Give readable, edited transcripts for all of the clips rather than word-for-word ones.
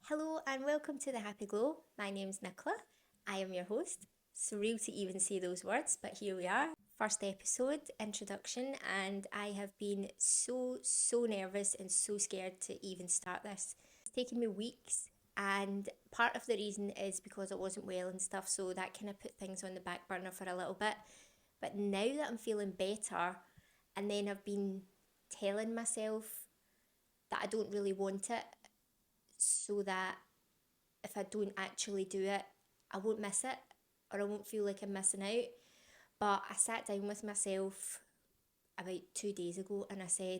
Hello and welcome to the Happy Glow. My name's Nicola. I am your host. Surreal to even say those words, but here we are. First episode, introduction, and I have been so nervous and so scared to even start this. It's taken me weeks, and part of the reason is because I wasn't well and stuff, so that kind of put things on the back burner for a little bit. But now that I'm feeling better, and then I've been telling myself that I don't really want it, so that if I don't actually do it, I won't miss it or I won't feel like I'm missing out. But I sat down with myself about 2 days ago and I said,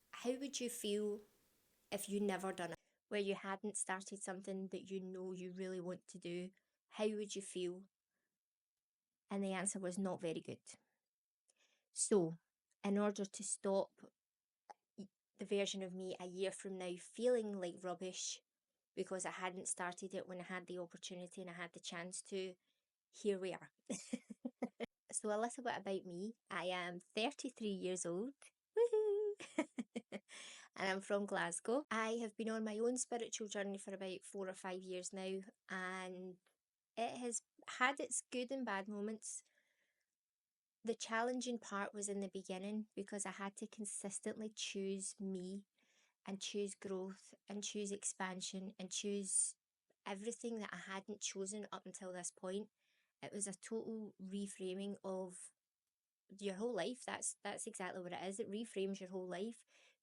how would you feel if you never done it? Where you hadn't started something that you know you really want to do, how would you feel? And the answer was not very good. So, in order to stop the version of me a year from now feeling like rubbish because I hadn't started it when I had the opportunity and I had the chance to, here we are. So, a little bit about me. I am 33 years old. Woohoo! And I'm from Glasgow. I have been on my own spiritual journey for about 4 or 5 years now, and it has had its good and bad moments. The challenging part was in the beginning because I had to consistently choose me and choose growth and choose expansion and choose everything that I hadn't chosen up until this point. It was a total reframing of your whole life. That's exactly what it is. It reframes your whole life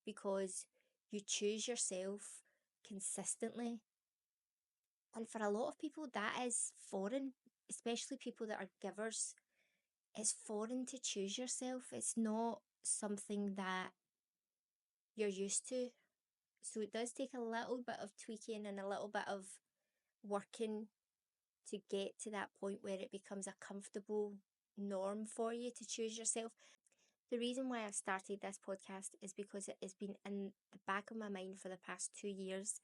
because you choose yourself consistently. And for a lot of people that is foreign, especially people that are givers. It's foreign to choose yourself. It's not something that you're used to. So it does take a little bit of tweaking and a little bit of working to get to that point where it becomes a comfortable norm for you to choose yourself. The reason why I started this podcast is because it has been in the back of my mind for the past 2 years,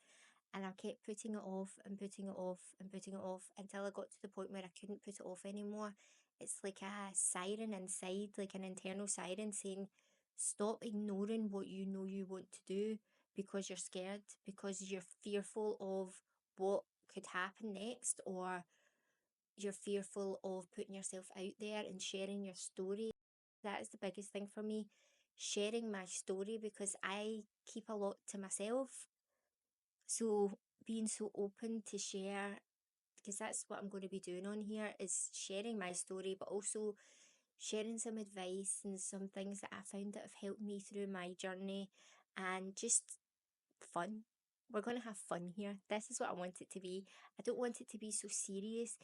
and I kept putting it off and putting it off and putting it off until I got to the point where I couldn't put it off anymore. It's like a siren inside, like an internal siren saying, stop ignoring what you know you want to do because you're scared, because you're fearful of what could happen next, or you're fearful of putting yourself out there and sharing your story. That is the biggest thing for me, sharing my story, because I keep a lot to myself. So being so open to share, because that's what I'm going to be doing on here, is sharing my story, but also sharing some advice and some things that I found that have helped me through my journey, and just fun. We're going to have fun here. This is what I want it to be. I don't want it to be so serious.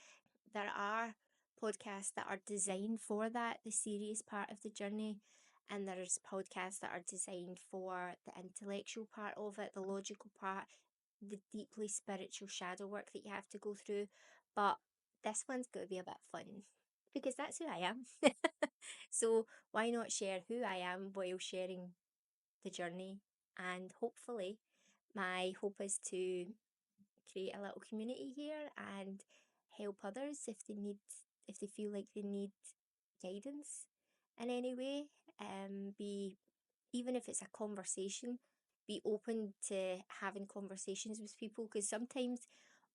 There are podcasts that are designed for that, the serious part of the journey, and there's podcasts that are designed for the intellectual part of it, the logical part, the deeply spiritual shadow work that you have to go through. But this one's going to be a bit fun because that's who I am. So why not share who I am while sharing the journey? And hopefully, my hope is to create a little community here and help others if they feel like they need guidance in any way. Be Even if it's a conversation, be open to having conversations with people, because sometimes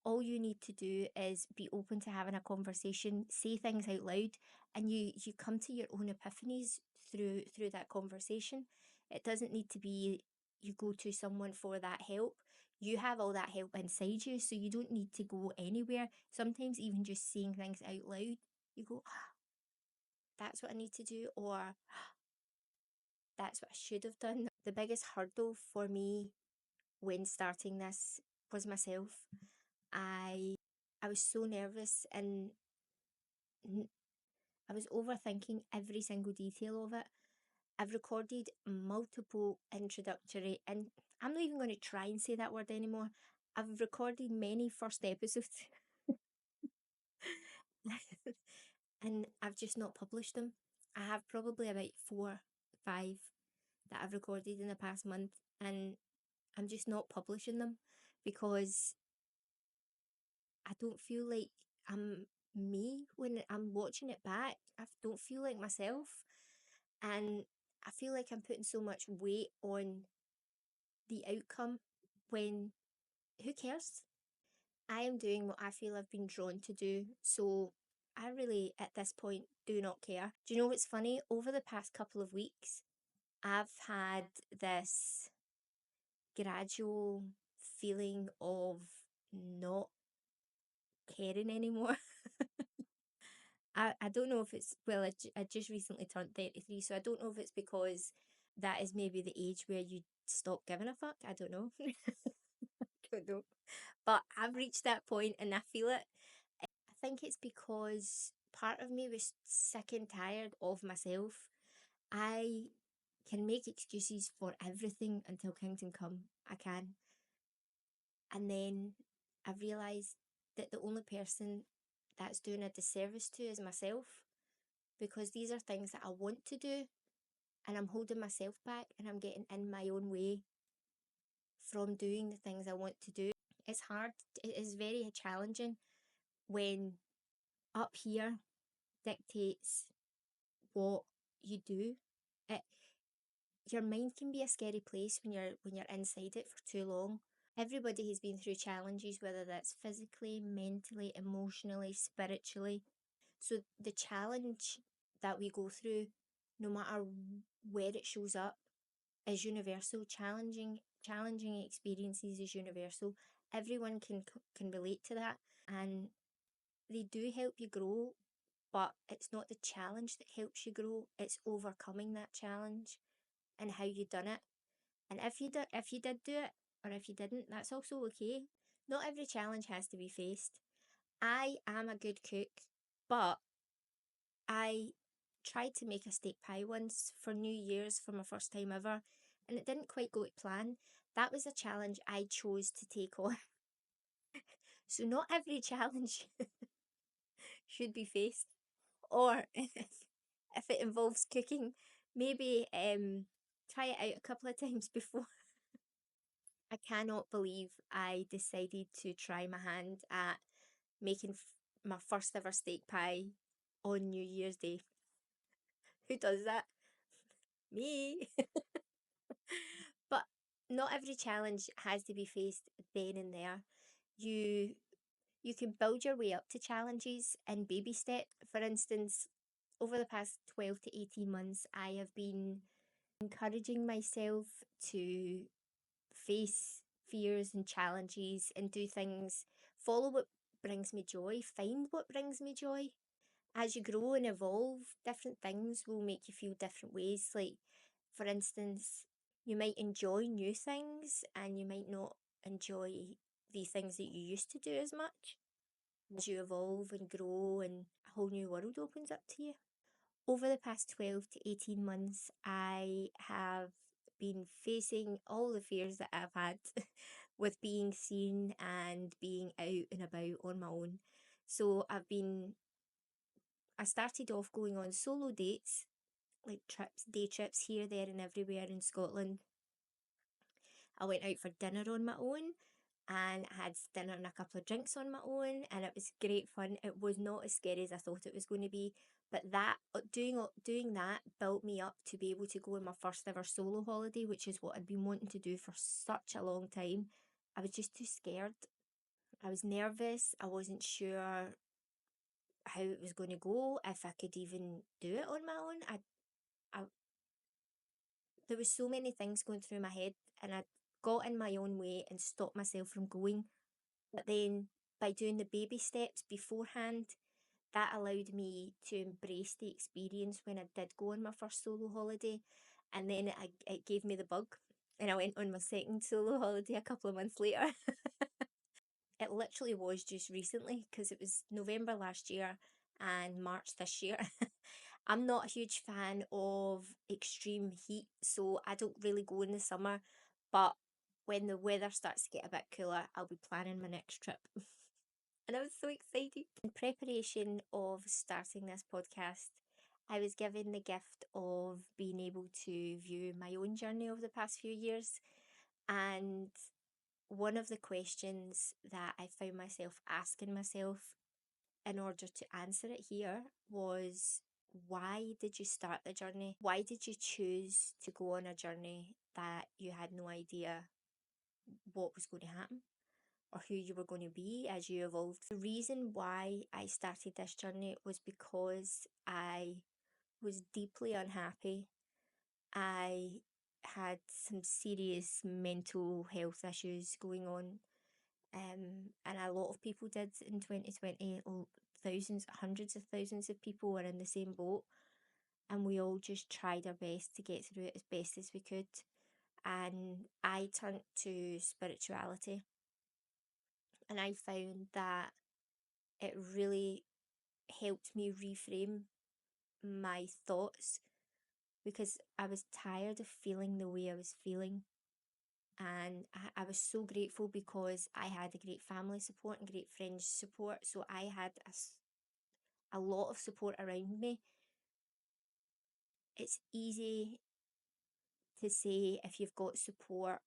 all you need to do is be open to having a conversation, say things out loud, and you come to your own epiphanies through that conversation. It doesn't need to be you go to someone for that help. You have all that help inside you, so you don't need to go anywhere. Sometimes even just saying things out loud, you go, that's what I need to do, or that's what I should have done. The biggest hurdle for me when starting this was myself. I was so nervous, and I was overthinking every single detail of it. I've recorded multiple introductory, and I'm not even going to try and say that word anymore. I've recorded many first episodes and I've just not published them. I have probably about 4, 5 that I've recorded in the past month, and I'm just not publishing them because I don't feel like I'm me when I'm watching it back. I don't feel like myself. And I feel like I'm putting so much weight on the outcome when who cares? I am doing what I feel I've been drawn to do, so I really, at this point, do not care. Do you know what's funny? Over the past couple of weeks, I've had this gradual feeling of not caring anymore. I don't know if it's, well, I just recently turned 33, so I don't know if it's because that is maybe the age where you stop giving a fuck. I don't know. Don't know. But I've reached that point and I feel it. I think it's because part of me was sick and tired of myself. I can make excuses for everything until kingdom come. I can. And then I've realised that the only person that's doing a disservice to is myself, because these are things that I want to do and I'm holding myself back and I'm getting in my own way from doing the things I want to do. It's hard. It is very challenging when up here dictates what you do. It, your mind can be a scary place when you're inside it for too long. Everybody has been through challenges, whether that's physically, mentally, emotionally, spiritually. So the challenge that we go through, no matter where it shows up, is universal. Challenging experiences is universal. Everyone can relate to that, and they do help you grow, but it's not the challenge that helps you grow, it's overcoming that challenge and how you done it. And if you did do it, or if you didn't, that's also okay. Not every challenge has to be faced. I am a good cook, but I tried to make a steak pie once for New Year's for my first time ever, and it didn't quite go to plan. That was a challenge I chose to take on. So not every challenge should be faced. Or if it involves cooking, maybe try it out a couple of times before. I cannot believe I decided to try my hand at making my first ever steak pie on New Year's Day. Who does that? Me. But not every challenge has to be faced then and there. You you can build your way up to challenges in baby step. For instance, over the past 12 to 18 months, I have been encouraging myself to face fears and challenges and do things, follow what brings me joy, find what brings me joy. As you grow and evolve, different things will make you feel different ways. Like, for instance, you might enjoy new things and you might not enjoy the things that you used to do as much. As you evolve and grow, and a whole new world opens up to you. Over the past 12 to 18 months, I have been facing all the fears that I've had with being seen and being out and about on my own. So I started off going on solo dates, like trips, day trips here, there, and everywhere in Scotland. I went out for dinner on my own and I had dinner and a couple of drinks on my own, and it was great fun. It was not as scary as I thought it was going to be, but doing that built me up to be able to go on my first ever solo holiday, which is what I'd been wanting to do for such a long time. I was just too scared. I was nervous. I wasn't sure how it was going to go, if I could even do it on my own. I there was so many things going through my head, and I got in my own way and stopped myself from going. But then by doing the baby steps beforehand, that allowed me to embrace the experience when I did go on my first solo holiday. And then it gave me the bug. And I went on my second solo holiday a couple of months later. It literally was just recently, because it was November last year and March this year. I'm not a huge fan of extreme heat, so I don't really go in the summer. But when the weather starts to get a bit cooler, I'll be planning my next trip. And I was so excited. In preparation of starting this podcast, I was given the gift of being able to view my own journey over the past few years. And one of the questions that I found myself asking myself in order to answer it here was, why did you start the journey? Why did you choose to go on a journey that you had no idea what was going to happen? or who you were going to be as you evolved. The reason why I started this journey was because I was deeply unhappy. I had some serious mental health issues going on. And a lot of people did in 2020. Thousands, hundreds of thousands of people were in the same boat, and we all just tried our best to get through it as best as we could. And I turned to spirituality, and I found that it really helped me reframe my thoughts because I was tired of feeling the way I was feeling. And I was so grateful because I had a great family support and great friends support. So I had a lot of support around me. It's easy to say if you've got support,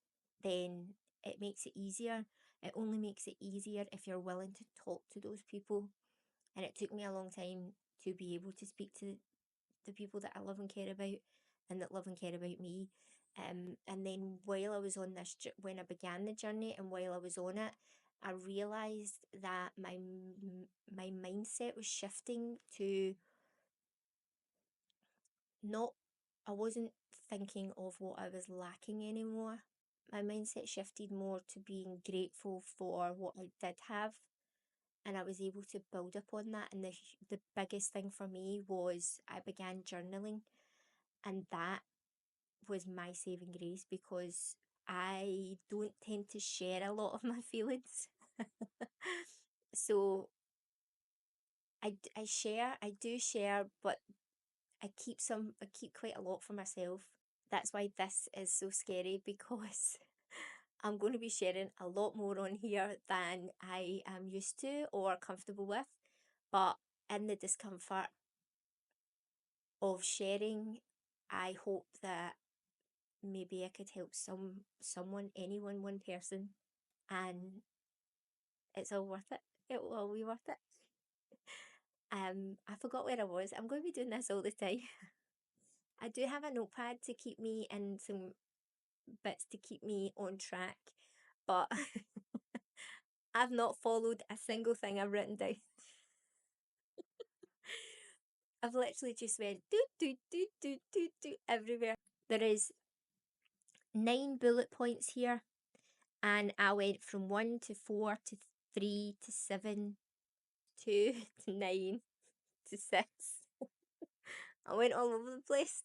then it makes it easier. It only makes it easier if you're willing to talk to those people. And it took me a long time to be able to speak to the people that I love and care about and that love and care about me. And then while I was on this, when I began the journey and while I was on it, I realized that my mindset was shifting to not, I wasn't thinking of what I was lacking anymore. My mindset shifted more to being grateful for what I did have, and I was able to build upon that. And the biggest thing for me was I began journaling, and that was my saving grace because I don't tend to share a lot of my feelings. So I do share, but I keep quite a lot for myself. That's why this is so scary because I'm going to be sharing a lot more on here than I am used to or comfortable with. But in the discomfort of sharing, I hope that maybe I could help someone, anyone, one person, and it's all worth it. It will all be worth it. I forgot where I was. I'm going to be doing this all the time. I do have a notepad to keep me in some bits to keep me on track, but I've not followed a single thing I've written down. I've literally just went do everywhere. There is 9 bullet points here, and I went from 1 to 4 to 3 to 7, 2 to 9 to 6. I went all over the place.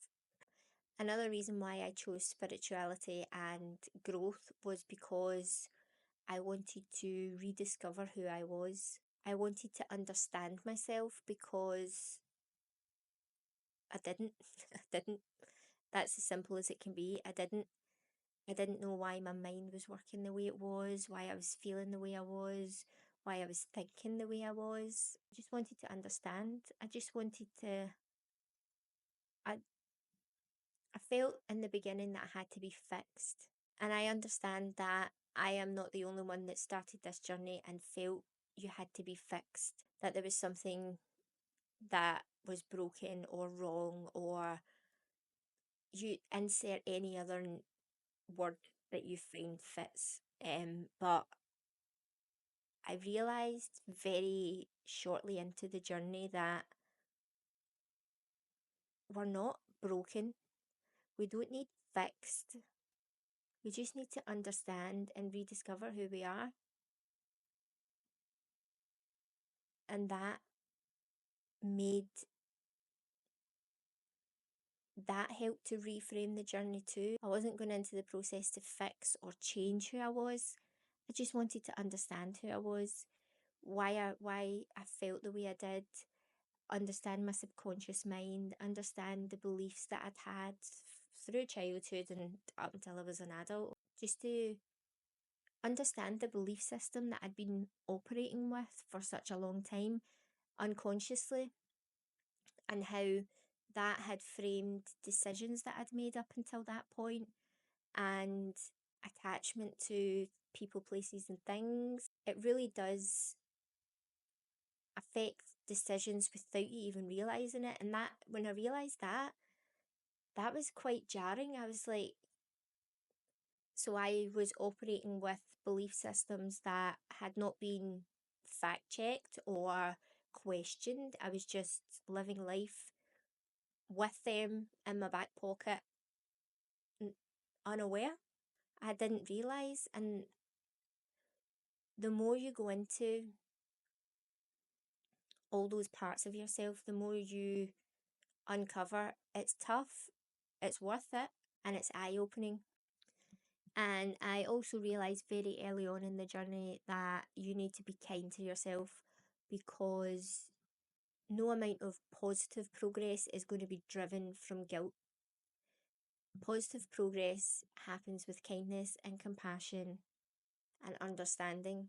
Another reason why I chose spirituality and growth was because I wanted to rediscover who I was. I wanted to understand myself because I didn't. I didn't. That's as simple as it can be. I didn't. I didn't know why my mind was working the way it was, why I was feeling the way I was, why I was thinking the way I was. I just wanted to understand. I just wanted to. I, I felt in the beginning that I had to be fixed. And I understand that I am not the only one that started this journey and felt you had to be fixed, that there was something that was broken or wrong, or you insert any other word that you find fits. But I realised very shortly into the journey that we're not broken. We don't need fixed. We just need to understand and rediscover who we are. And made that helped to reframe the journey too. I wasn't going into the process to fix or change who I was. I just wanted to understand who I was, why I felt the way I did, understand my subconscious mind, understand the beliefs that I'd had through childhood and up until I was an adult, just to understand the belief system that I'd been operating with for such a long time unconsciously, and how that had framed decisions that I'd made up until that point, and attachment to people, places, and things. It really does affect decisions without you even realizing it. And that, when I realized that, that was quite jarring. I was like, So I was operating with belief systems that had not been fact checked or questioned. I was just living life with them in my back pocket, unaware. I didn't realise. And the more you go into all those parts of yourself, the more you uncover. It's tough, it's worth it, and it's eye opening. And I also realised very early on in the journey that you need to be kind to yourself, because no amount of positive progress is going to be driven from guilt. Positive progress happens with kindness and compassion and understanding.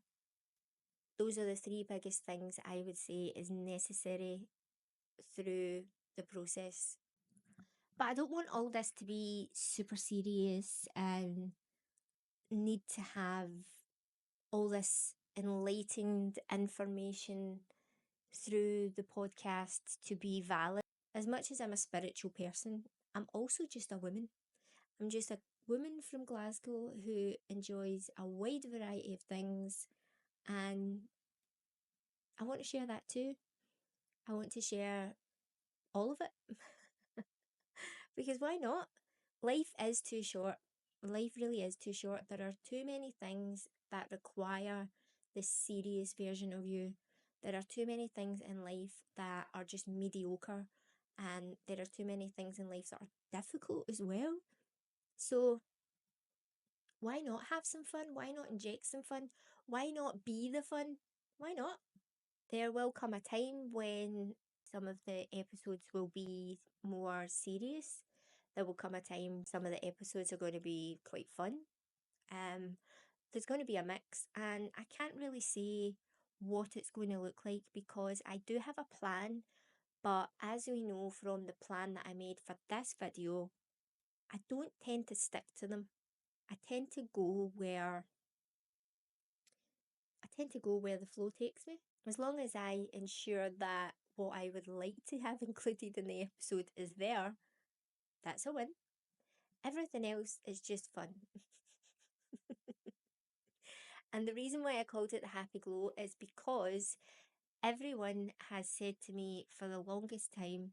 Those are the three biggest things I would say is necessary through the process. But I don't want all this to be super serious and need to have all this enlightened information through the podcast to be valid. As much as I'm a spiritual person, I'm also just a woman. I'm just a woman from Glasgow who enjoys a wide variety of things, and I want to share that too. I want to share all of it because why not? Life is too short. Life really is too short. There are too many things that require the serious version of you. There are too many things in life that are just mediocre, and there are too many things in life that are difficult as well. So, why not have some fun? Why not inject some fun? Why not be the fun? Why not? There will come a time when some of the episodes will be more serious. There will come a time some of the episodes are going to be quite fun. There's going to be a mix, and I can't really say what it's going to look like because I do have a plan, but as we know from the plan that I made for this video, I don't tend to stick to them. I tend to go where the flow takes me. As long as I ensure that what I would like to have included in the episode is there, that's a win. Everything else is just fun. And the reason why I called it the Happy Glow is because everyone has said to me for the longest time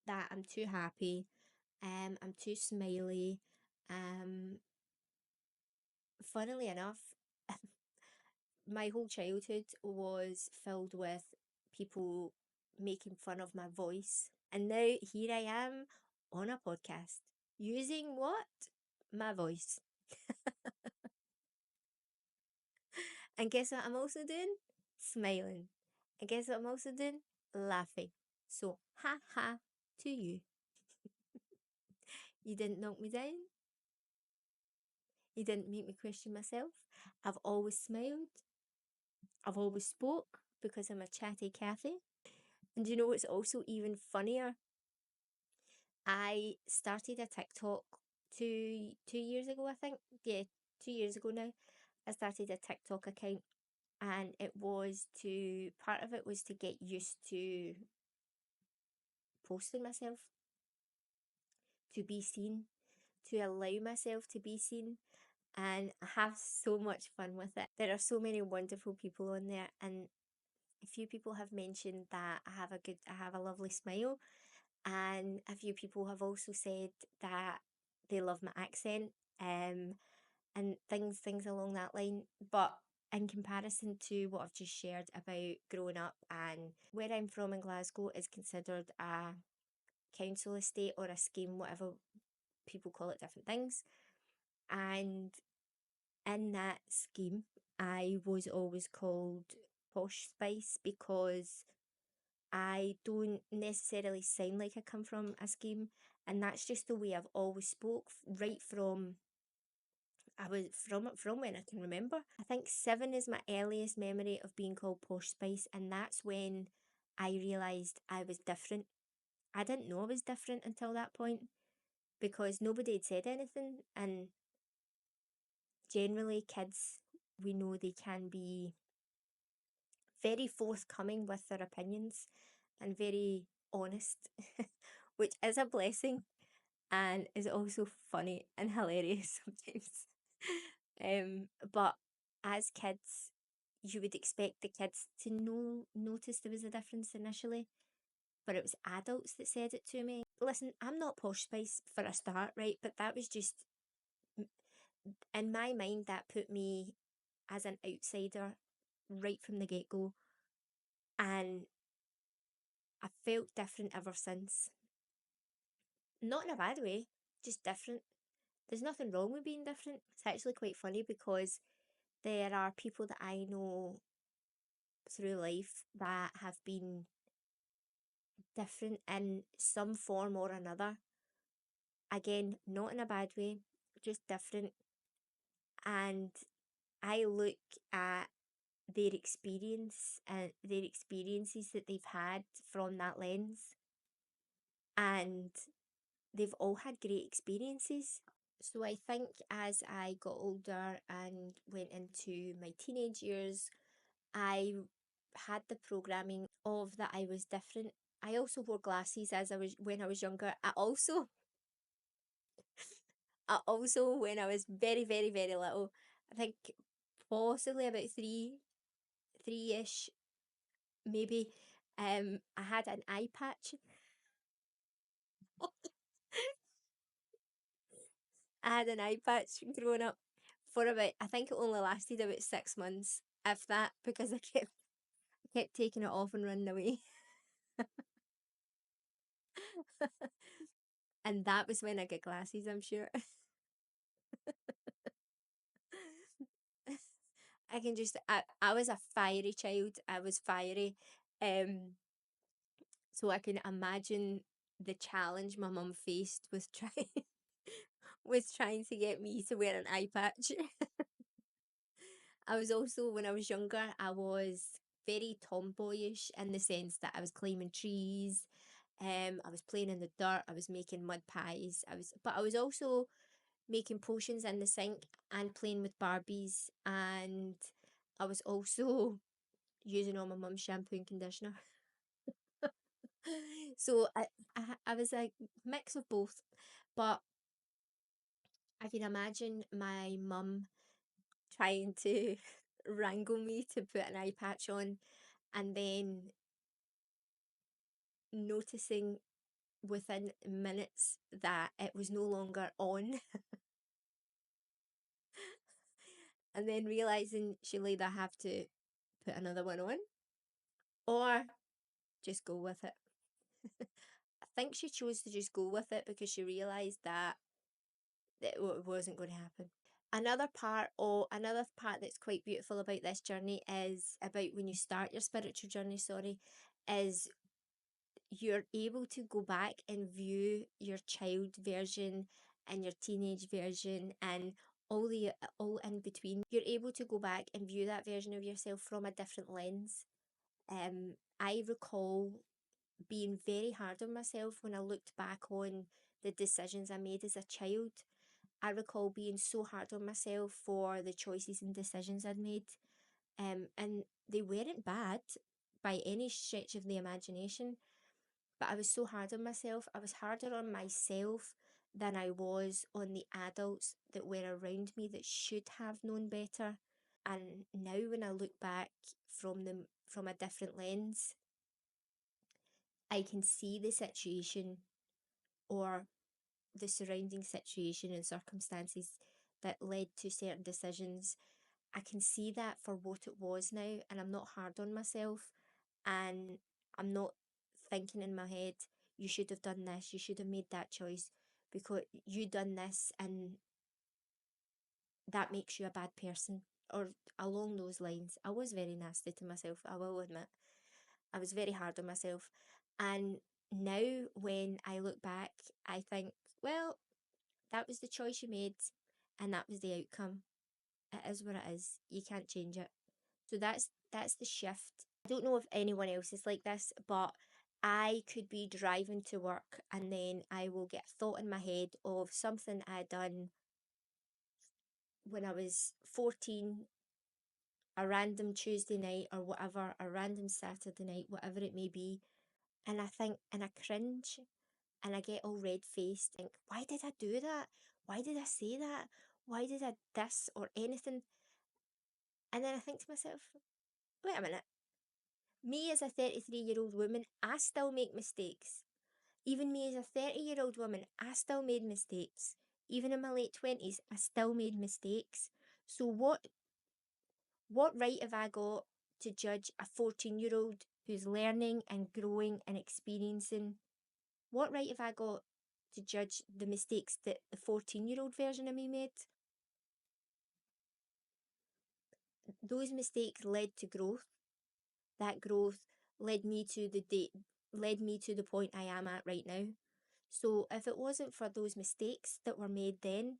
that I'm too happy, I'm too smiley. Funnily enough, my whole childhood was filled with people making fun of my voice. And now here I am on a podcast using what? My voice. And guess what I'm also doing? Smiling. And guess what I'm also doing? Laughing. So, ha ha to you. You didn't knock me down. You didn't make me question myself. I've always smiled. I've always spoke because I'm a chatty Cathy. And you know what's also even funnier? I started a TikTok two years ago, I think. Yeah, 2 years ago now. I started a TikTok account, and part of it was to get used to posting myself, to be seen, to allow myself to be seen, and I have so much fun with it. There are so many wonderful people on there, and a few people have mentioned that I have a lovely smile, and a few people have also said that they love my accent, and things along that line. But in comparison to what I've just shared about growing up and where I'm from in Glasgow is considered a council estate or a scheme, whatever people call it, different things. And in that scheme, I was always called Posh Spice because I don't necessarily sound like I come from a scheme, and that's just the way I've always spoke right from I was from when I can remember. I think 7 is my earliest memory of being called Posh Spice, and that's when I realised I was different. I didn't know I was different until that point because nobody had said anything, and generally kids, we know they can be very forthcoming with their opinions and very honest, which is a blessing. and is also funny and hilarious sometimes. But as kids, you would expect the kids to notice there was a difference initially, but it was adults that said it to me. Listen, I'm not Posh Spice for a start, right? But that was just, in my mind, that put me as an outsider right from the get-go. And I felt different ever since. Not in a bad way, just different. There's nothing wrong with being different. It's actually quite funny because there are people that I know through life that have been different in some form or another. Again, not in a bad way, just different. And I look at their experience and their experiences that they've had from that lens, and they've all had great experiences. So I think as I got older and went into my teenage years, I had the programming of that I was different. I also wore glasses as I was when I was younger. I also when I was very, very, very little, I think possibly about three-ish maybe, I had an eye patch. I had an eye patch growing up for about, I think it only lasted about 6 months, if that, because I kept taking it off and running away. And that was when I got glasses, I'm sure. I was a fiery child. I was fiery. Um, so I can imagine the challenge my mum faced with trying with trying to get me to wear an eye patch. I was also, when I was younger, I was very tomboyish in the sense that I was climbing trees, I was playing in the dirt, I was making mud pies, but I was also making potions in the sink and playing with Barbies, and I was also using all my mum's shampoo and conditioner. So I was a mix of both, but I can imagine my mum trying to wrangle me to put an eye patch on, and then noticing within minutes that it was no longer on, and then realizing she'll either have to put another one on or just go with it. I think she chose to just go with it because she realized that it wasn't going to happen. Another part that's quite beautiful about this journey is about when you start your spiritual journey, sorry, is you're able to go back and view your child version and your teenage version and all in between. You're able to go back and view that version of yourself from a different lens. I recall being very hard on myself when I looked back on the decisions I made as a child. I recall being so hard on myself for the choices and decisions I'd made. And they weren't bad by any stretch of the imagination, but I was so hard on myself. I was harder on myself than I was on the adults that were around me that should have known better. And now when I look back from a different lens, I can see the situation or the surrounding situation and circumstances that led to certain decisions. I can see that for what it was now, and I'm not hard on myself, and I'm not thinking in my head, you should have done this, you should have made that choice because you done this and that makes you a bad person, or along those lines. I was very nasty to myself, I will admit. I was very hard on myself. And now when I look back, I think, well, that was the choice you made and that was the outcome. It is what it is. You can't change it. So that's the shift. I don't know if anyone else is like this, but I could be driving to work and then I will get a thought in my head of something I done when I was 14, a random Tuesday night or whatever, a random Saturday night, whatever it may be. And I think, and I cringe and I get all red-faced, think, why did I do that? Why did I say that? Why did I this or anything? And then I think to myself, wait a minute. Me as a 33-year-old woman, I still make mistakes. Even me as a 30-year-old woman, I still made mistakes. Even in my late 20s, I still made mistakes. So what right have I got to judge a 14-year-old who's learning and growing and experiencing? What right have I got to judge the mistakes that the 14-year-old version of me made? Those mistakes led to growth. That growth led me to the point I am at right now. So if it wasn't for those mistakes that were made then,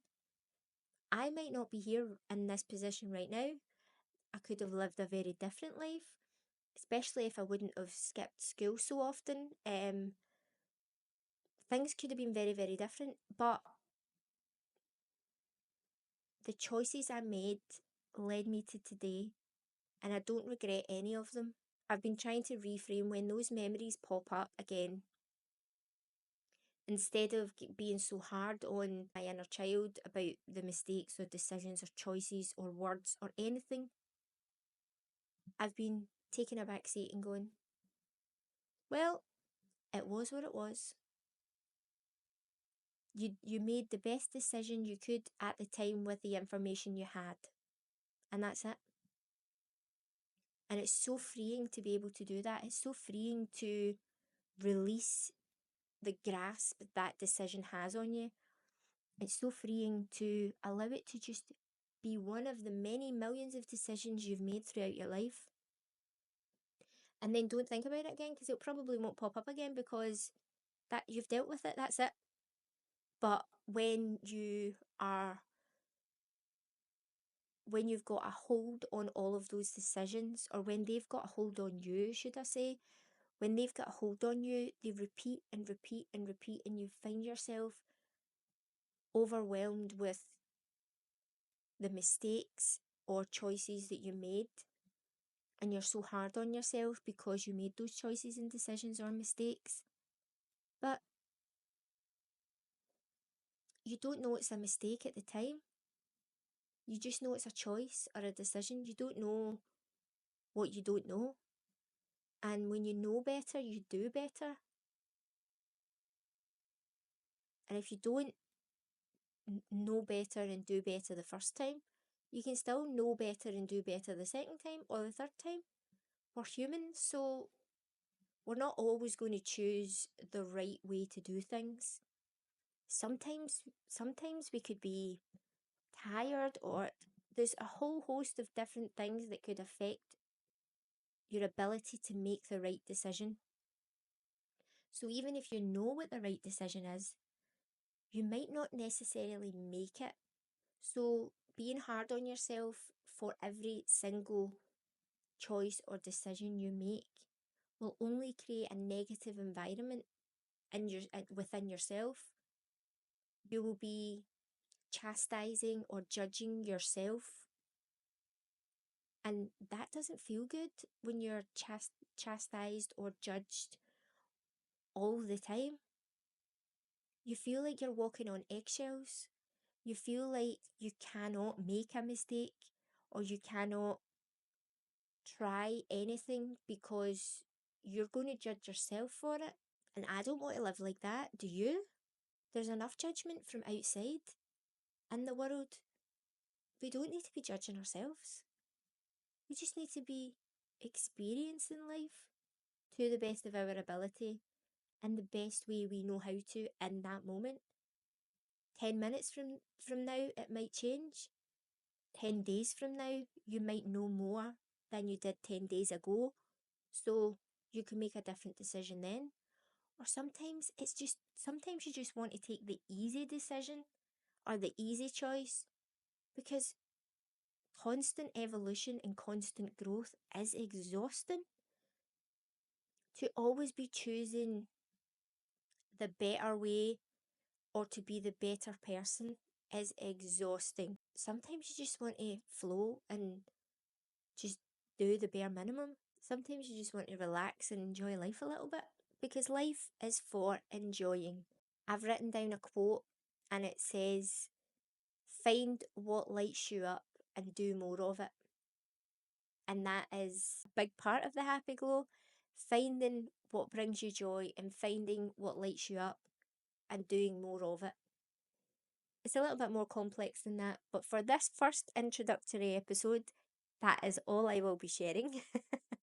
I might not be here in this position right now. I could have lived a very different life, especially if I wouldn't have skipped school so often. Things could have been very, very different, but the choices I made led me to today, and I don't regret any of them. I've been trying to reframe when those memories pop up again. Instead of being so hard on my inner child about the mistakes or decisions or choices or words or anything, I've been taking a back seat and going, well, it was what it was. You made the best decision you could at the time with the information you had. And that's it. And it's so freeing to be able to do that. It's so freeing to release the grasp that decision has on you. It's so freeing to allow it to just be one of the many millions of decisions you've made throughout your life. And then don't think about it again, because it probably won't pop up again, because that you've dealt with it, that's it. But when you've got a hold on all of those decisions, or when they've got a hold on you, should I say, when they've got a hold on you, they repeat and repeat and repeat, and you find yourself overwhelmed with the mistakes or choices that you made, and you're so hard on yourself because you made those choices and decisions or mistakes. But you don't know it's a mistake at the time. You just know it's a choice or a decision. You don't know what you don't know. And when you know better, you do better. And if you don't know better and do better the first time, you can still know better and do better the second time or the third time. We're humans, so we're not always going to choose the right way to do things. Sometimes we could be tired, or there's a whole host of different things that could affect your ability to make the right decision. So even if you know what the right decision is, you might not necessarily make it. So being hard on yourself for every single choice or decision you make will only create a negative environment within yourself. You will be chastising or judging yourself, and that doesn't feel good when you're chastised or judged all the time. You feel like you're walking on eggshells. You feel like you cannot make a mistake, or you cannot try anything because you're going to judge yourself for it. And I don't want to live like that. Do you? There's enough judgment from outside in the world. We don't need to be judging ourselves. We just need to be experiencing life to the best of our ability in the best way we know how to in that moment. 10 minutes from now, it might change. 10 days from now, you might know more than you did 10 days ago. So you can make a different decision then. Or sometimes you just want to take the easy decision or the easy choice, because constant evolution and constant growth is exhausting. To always be choosing the better way or to be the better person is exhausting. Sometimes you just want to flow and just do the bare minimum. Sometimes you just want to relax and enjoy life a little bit. because life is for enjoying. I've written down a quote and it says, find what lights you up and do more of it. And that is a big part of the happy glow, finding what brings you joy and finding what lights you up and doing more of it. It's a little bit more complex than that, but for this first introductory episode, that is all I will be sharing.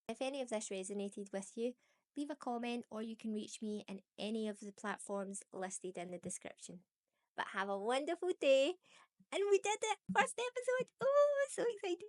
If any of this resonated with you, leave a comment or you can reach me in any of the platforms listed in the description. But have a wonderful day, and we did it! First episode! Oh, so excited!